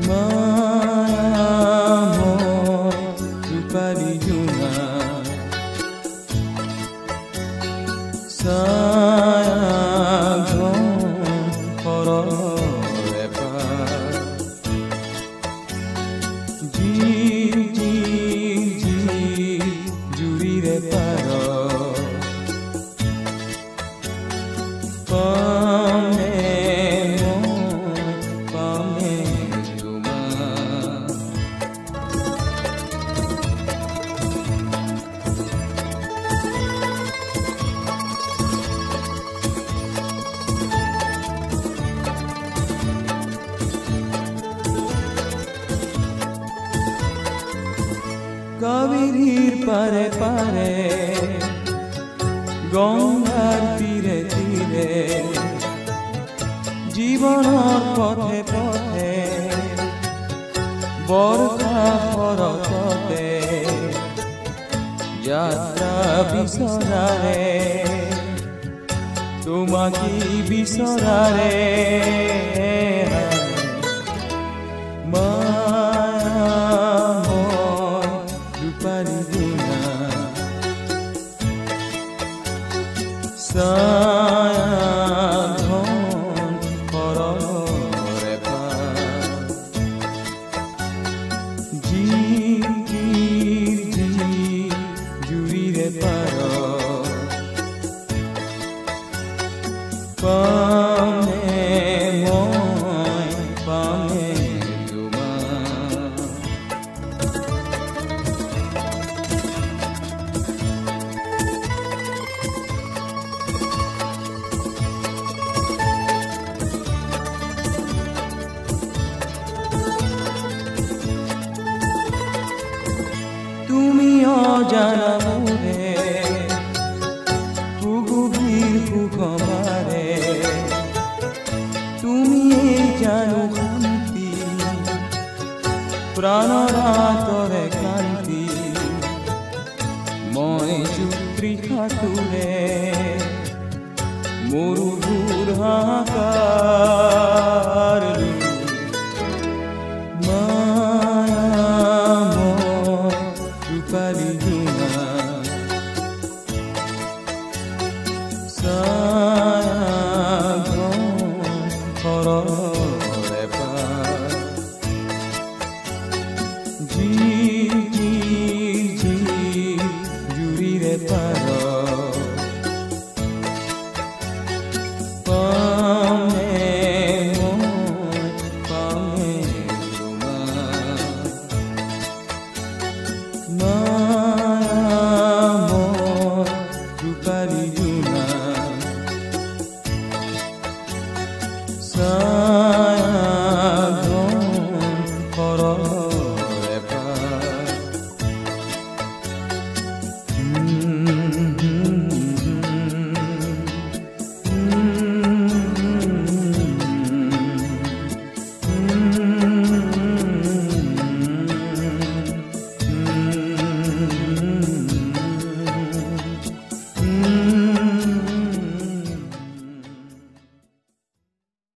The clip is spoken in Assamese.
মায়াময় ৰূপালী জোনা ছায়াঘন ঘৰৰে পাৰ জুৰিৰে পাৰ কাবেৰীৰ পাৰে পাৰে গঙ্গাৰ তীৰে তীৰে জীবনেৰ পথে পথে বৰ্ষা পৰতে যাত্ৰা বিচৰাৰে তোমাকে বিচৰাৰে ছায়াঘন ঘৰৰে পাৰ জুৰিৰে পাৰ পামে মই পামে তোমাক তুমি অজানা মোৰে সুগভীৰ সুখমাৰে তুমি জানো শান্তি প্ৰাণৰ আঁতৰে কান্তি মই তৃষাতুৰে মৰুভূৰ হাহাকাৰ ৰূপালী জোনা ছায়াঘন ঘৰৰে পাৰ জুৰিৰে পাৰ পামে মই পামে তোমাক মায়াময় ৰূপালী জোনা